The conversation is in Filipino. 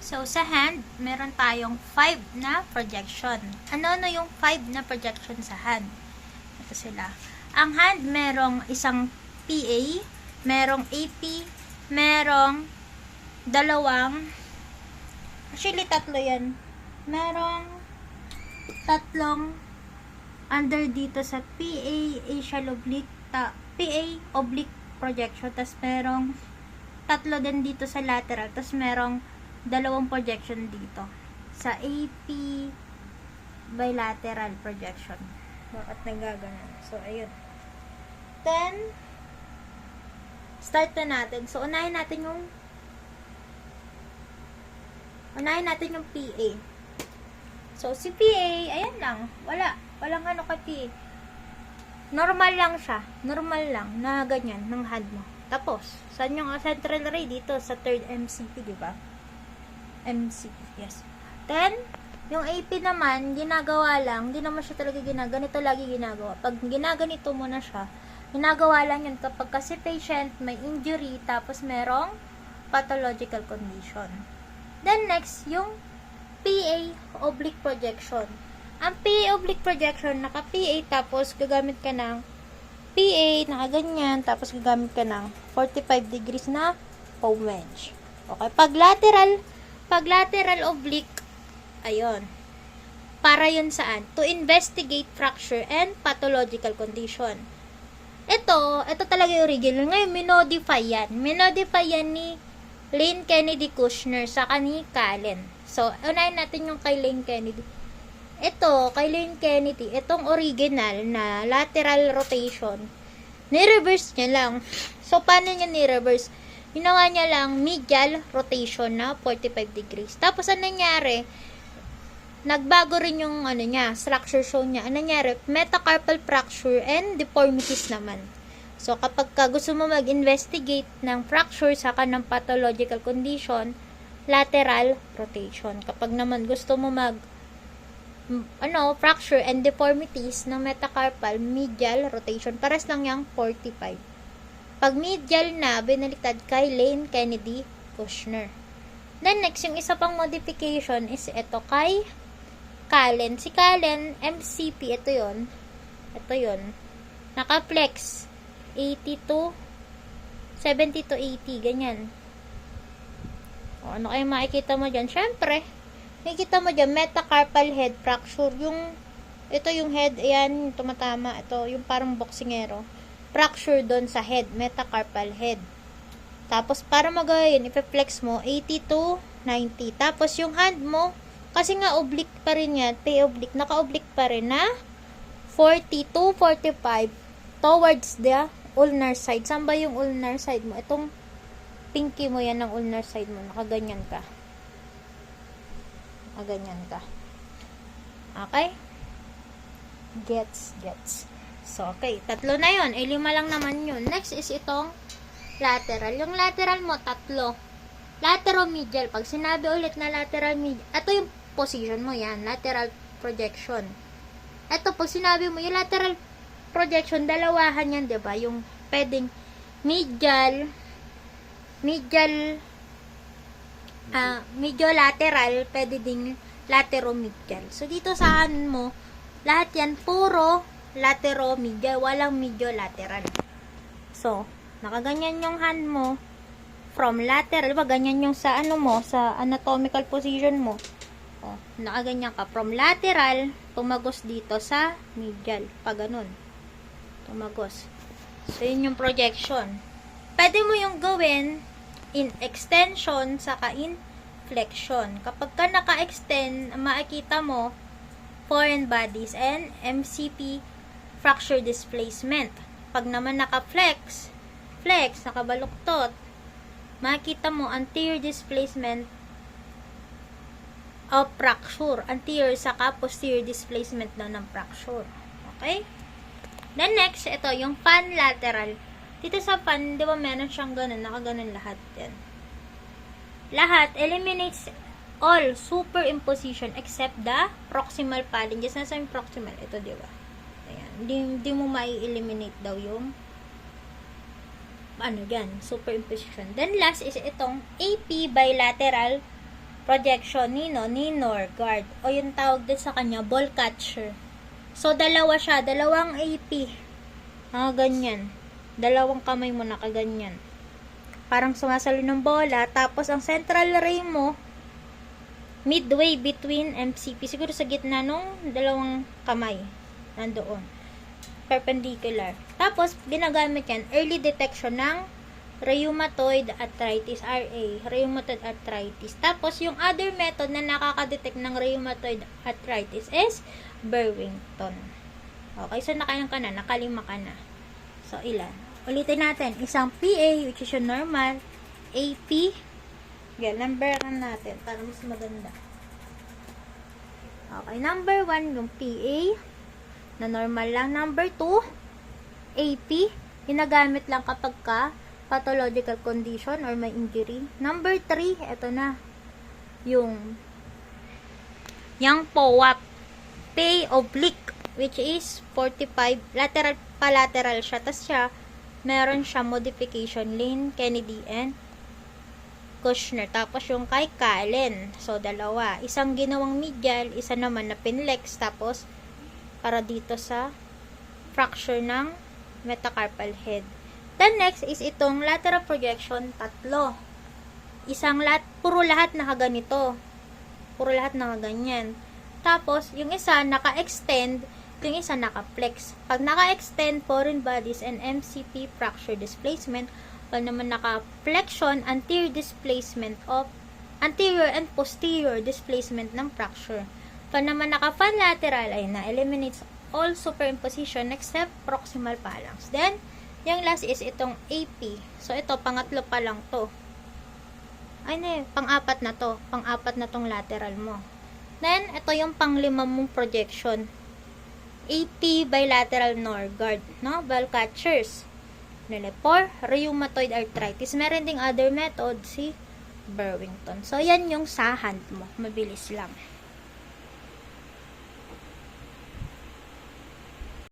So, sa hand, meron tayong 5 na projection. Ano yung 5 na projection sa hand? Ito sila. Ang hand, merong isang PA, merong AP, merong dalawang, actually, tatlo yan. Merong tatlong under dito sa PA, axial oblique, PA oblique projection. Tapos merong tatlo din dito sa lateral. Tapos merong dalawang projection dito sa AP bilateral projection. Bakit nagaganon? So, ayun. Then, start na natin. So, unahin natin yung PA. So, si PA, ayan lang. Walang ano kay PA. Normal lang siya. Normal lang na ganyan ng hand mo. Tapos, saan yung central ray? Dito sa third MCP, di ba? MC, yes. Then, yung AP naman, ginagawa lang, hindi naman siya talaga ganito lagi ginagawa. Pag ginaganito mo na siya, ginagawa lang yun kapag kasi patient may injury, tapos merong pathological condition. Then, next, yung PA oblique projection. Ang PA oblique projection, naka-PA, tapos gagamit ka ng PA, nakaganyan, tapos gagamit ka ng 45 degrees na foam wedge. Okay, pag lateral oblique, ayun. Para yun saan? To investigate fracture and pathological condition. Ito talaga yung original. Ngayon, minodify yan. Minodify yan ni Lane Kennedy Kushner sa ni Callen. So, unahin natin yung kay Lane Kennedy. Ito, kay Lane Kennedy, itong original na lateral rotation, ni-reverse niya lang. So, paano niya ni-reverse? Ginawa niya lang medial rotation na 45 degrees. Tapos, anong nangyari? Nagbago rin yung structure show niya. Anong nangyari? Metacarpal fracture and deformities naman. So, kapag gusto mo mag-investigate ng fracture saka ng pathological condition, lateral rotation. Kapag naman gusto mo fracture and deformities ng metacarpal, medial rotation. Pares lang yung 45. Pag medial na, binaliktad kay Lane Kennedy Kushner. Then next, yung isa pang modification is ito kay Callen. Si Callen, MCP, ito yon. Naka-flex. 70 to 80, ganyan. O, ano kayo makikita mo dyan? Syempre, makikita mo dyan, metacarpal head fracture. Ito yung head, ayan, tumatama. Ito, yung parang boksingero. Fracture doon sa head, metacarpal head. Tapos, para magayon, ipe-flex mo, 80 to 90. Tapos, yung hand mo, kasi nga oblique pa rin yan, P-oblique, naka-oblique pa rin na 40 to 45 towards the ulnar side. Saan ba yung ulnar side mo? Itong pinky mo yan ng ulnar side mo. Nakaganyan ka. Nakaganyan ka. Okay? Gets. So, okay. Tatlo na yun. 5 lang naman yun. Next is itong lateral. Yung lateral mo, 3. Lateromedial. Pag sinabi ulit na lateral medial, ito yung position mo yan. Lateral projection. Ito, pag sinabi mo, yung lateral projection, dalawahan yan, diba? Yung pwedeng medial lateral, pwede ding lateromedial. So, dito saan mo, lahat yan, puro lateromedial, walang mediolateral. So, nakaganyan yung hand mo from lateral, diba ganyan yung sa sa anatomical position mo. O, nakaganyan ka from lateral, tumagos dito sa medial, pag ganun. Tumagos. So, yun yung projection. Pwede mo yung gawin in extension saka in flexion. Kapag ka naka-extend, makikita mo foreign bodies and MCP fracture displacement. Pag naman naka-flex, nakabaluktot, makikita mo anterior displacement of fracture. Anterior saka posterior displacement na ng fracture. Okay? Then next, ito, yung fan lateral. Dito sa fan, di ba meron siyang ganun, nakaganon lahat yan. Lahat eliminates all superimposition except the proximal phalanges. Nasa yung proximal? Ito, di ba? Ayan. Hindi mo mai-eliminate daw yung superimposition. Then last is itong AP bilateral projection ni Norgard. O yung tawag din sa kanya, ball catcher. So, dalawa siya. Dalawang AP. Ganyan. Dalawang kamay mo nakaganyan. Parang sumasalo ng bola. Tapos, ang central ray mo, midway between MCP. Siguro sa gitna nung dalawang kamay. Nandoon. Perpendicular. Tapos, ginagamit yan. Early detection ng rheumatoid arthritis, RA, rheumatoid arthritis. Tapos, yung other method na nakaka-detect ng rheumatoid arthritis is Burwington. Okay, so nakayan ka na, nakalima ka na. So, ilan? Ulitin natin. Isang PA, which is yung normal, AP, number natin para mas maganda. Okay, number 1, yung PA, na normal lang. Number 2, AP, ginagamit lang kapag ka pathological condition or may injury. Number 3, eto na. Yung POAP, pay oblique, which is 45, lateral siya. Tapos meron siya modification, Lane, Kennedy, and Kushner. Tapos yung kay Kallen. So, dalawa. Isang ginawang medial, isa naman na pinlex. Tapos, para dito sa fracture ng metacarpal head. Then next is itong lateral projection, 3. Puro lahat nakaganito. Puro lahat nakaganyan. Tapos, yung isa naka-extend, yung isa naka-flex. Pag naka-extend, foreign bodies and MCP fracture displacement. Pag naman naka-flexion, anterior displacement of anterior and posterior displacement ng fracture. Pag naman naka-fan lateral, ay na-eliminates all superimposition except proximal phalanx. Then, yung last is itong AP. So, ito, pangatlo pa lang to. Pang-apat na to. Pang-apat na tong lateral mo. Then, ito yung pang-5 mong projection. AP bilateral Norgard, no? Ball catchers. For rheumatoid arthritis. Meron ding other method, si Burwington. So, yan yung sa hand mo. Mabilis lang.